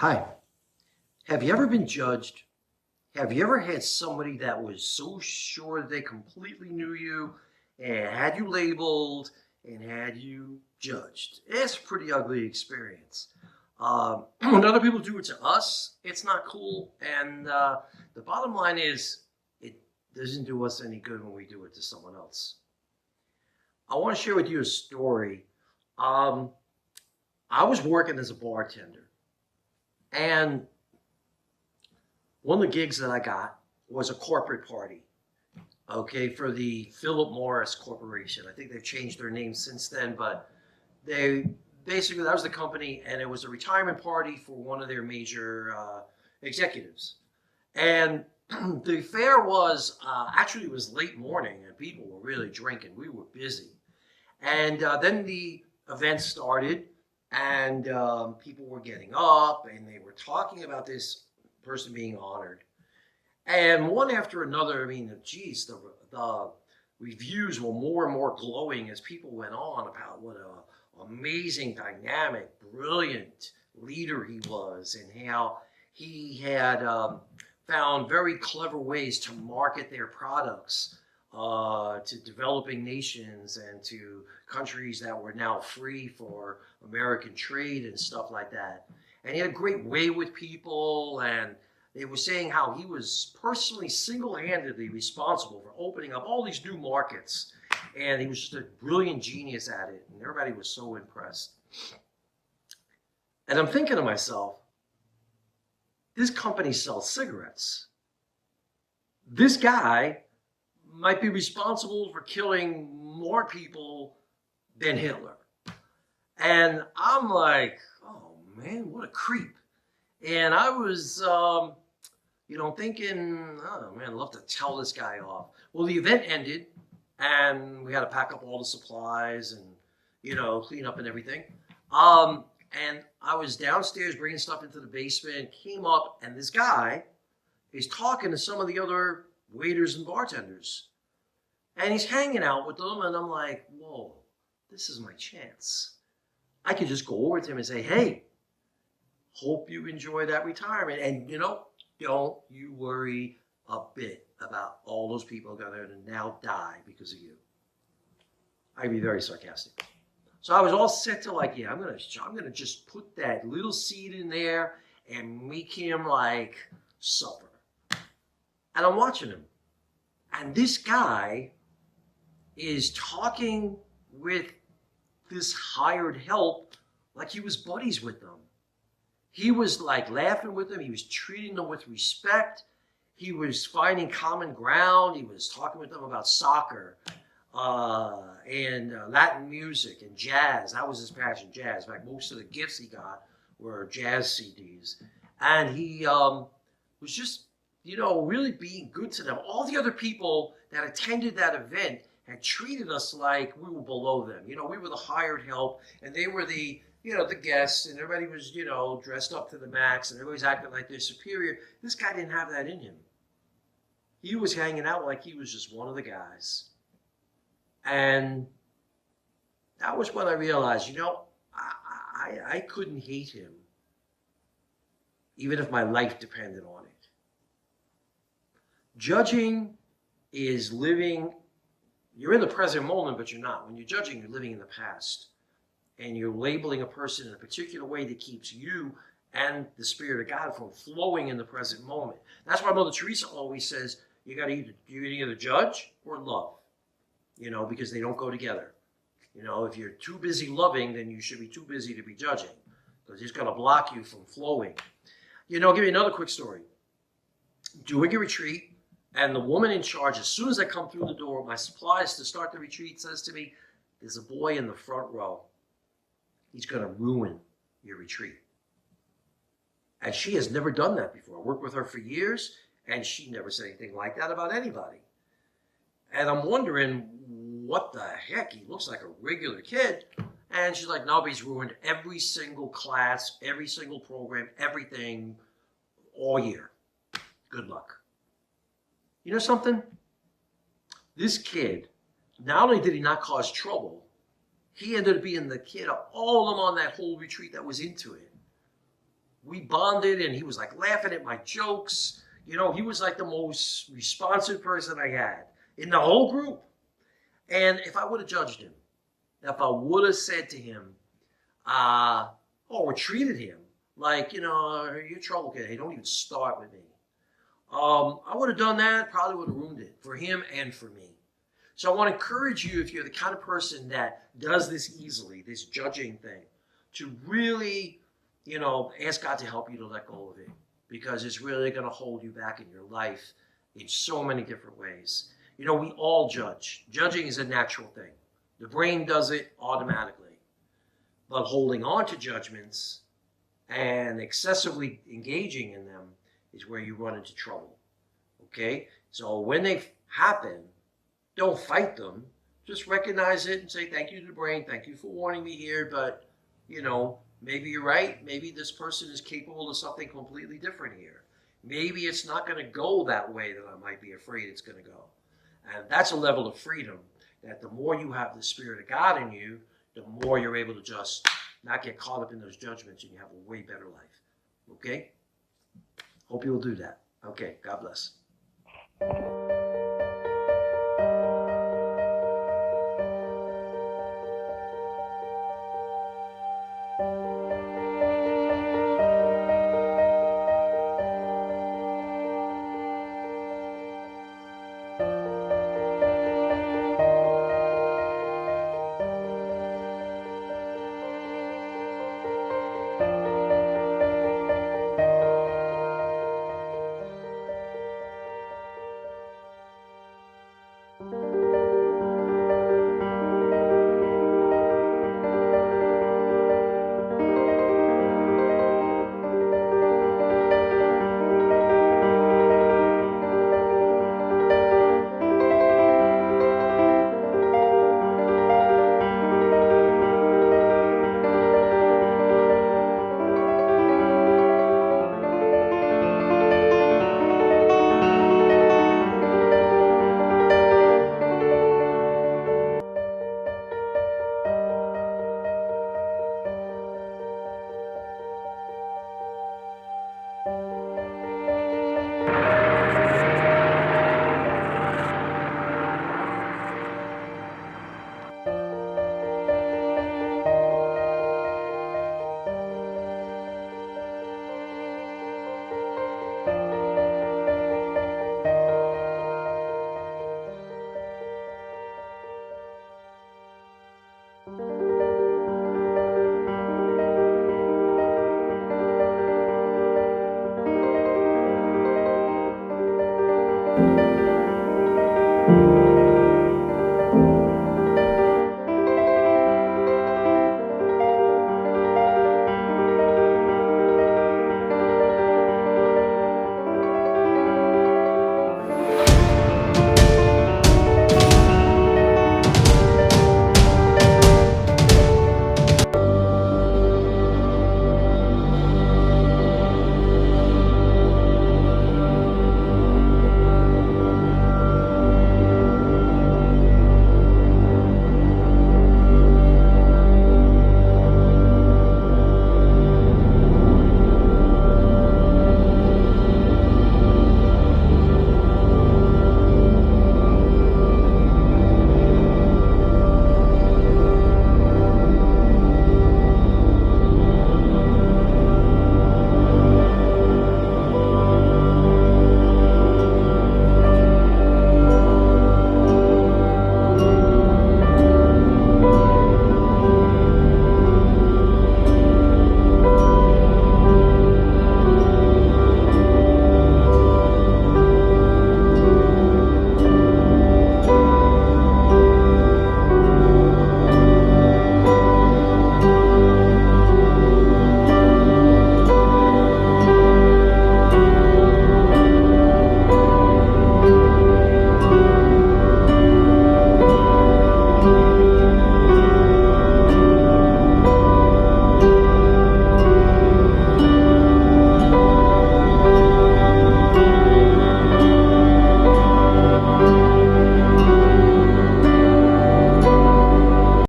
Hi. Have you ever been judged? Have you ever had somebody that was so sure they completely knew you and had you labeled and had you judged? It's a pretty ugly experience. When other people do it to us, it's not cool. And the bottom line is, it doesn't do us any good when we do it to someone else. I want to share with you a story. Um, I was working as a bartender, and one of the gigs that I got was a corporate party, okay, for the Philip Morris Corporation. I think they've changed their name since then, but they basically, that was the company, and it was a retirement party for one of their major executives. And the affair was actually, it was late morning, and people were really drinking. We were busy. And then the event started, and people were getting up, and they were talking about this person being honored. And one after another, I mean, geez, the reviews were more and more glowing as people went on about what a amazing, dynamic, brilliant leader he was, and how he had found very clever ways to market their products to developing nations and to countries that were now free for American trade and stuff like that. And he had a great way with people, and they were saying how he was personally single-handedly responsible for opening up all these new markets, and he was just a brilliant genius at it, and everybody was so impressed. And I'm thinking to myself, this company sells cigarettes. This guy might be responsible for killing more people than Hitler. And I'm like, oh man, what a creep. And I was, thinking, oh man, I'd love to tell this guy off. Well, the event ended, and we had to pack up all the supplies and, clean up and everything. And I was downstairs bringing stuff into the basement, came up, and this guy is talking to some of the other waiters and bartenders. And he's hanging out with them, and I'm like, whoa, this is my chance. I could just go over to him and say, hey, hope you enjoy that retirement. And, don't you worry a bit about all those people that are going to now die because of you. I'd be very sarcastic. So I was all set to like, yeah, I'm gonna just put that little seed in there and make him like suffer. And I'm watching him. And this guy is talking with this hired help like he was buddies with them. He was like laughing with them. He was treating them with respect. He was finding common ground. He was talking with them about soccer and Latin music and jazz. That was his passion, jazz. In fact, most of the gifts he got were jazz CDs. And he was just, really being good to them. All the other people that attended that event had treated us like we were below them. We were the hired help, and they were the guests, and everybody was, dressed up to the max, and everybody's acting like they're superior. This guy didn't have that in him. He was hanging out like he was just one of the guys. And that was when I realized, I couldn't hate him, even if my life depended on it. Judging is living, you're in the present moment, but you're not. When you're judging, you're living in the past. And you're labeling a person in a particular way that keeps you and the Spirit of God from flowing in the present moment. That's why Mother Teresa always says, you either judge or love, because they don't go together. If you're too busy loving, then you should be too busy to be judging, because it's going to block you from flowing. I'll give you another quick story. Doing a retreat, and the woman in charge, as soon as I come through the door, my supplies to start the retreat, says to me, there's a boy in the front row. He's going to ruin your retreat. And she has never done that before. I worked with her for years, and she never said anything like that about anybody. And I'm wondering, what the heck? He looks like a regular kid. And she's like, no, but he's ruined every single class, every single program, everything, all year. Good luck. You know something? This kid, not only did he not cause trouble, he ended up being the kid of all of them on that whole retreat that was into it. we bonded, and he was like laughing at my jokes. You know, he was like the most responsive person I had in the whole group. And if I would have judged him, if I would have said to him, or treated him like, you know, you're trouble kid, hey, don't even start with me. I would have done that, probably would have ruined it for him and for me. So I want to encourage you, if you're the kind of person that does this easily, this judging thing, to really, you know, ask God to help you to let go of it, because it's really going to hold you back in your life in so many different ways. You know, we all judge. Judging is a natural thing. The brain does it automatically. But holding on to judgments and excessively engaging in them is where you run into trouble. Okay? So when they happen, don't fight them. Just recognize it and say, thank you to the brain. Thank you for warning me here. But, you know, maybe you're right. Maybe this person is capable of something completely different here. Maybe it's not going to go that way that I might be afraid it's going to go. And that's a level of freedom that the more you have the Spirit of God in you, the more you're able to just not get caught up in those judgments, and you have a way better life. Okay? Hope you'll do that. Okay, God bless.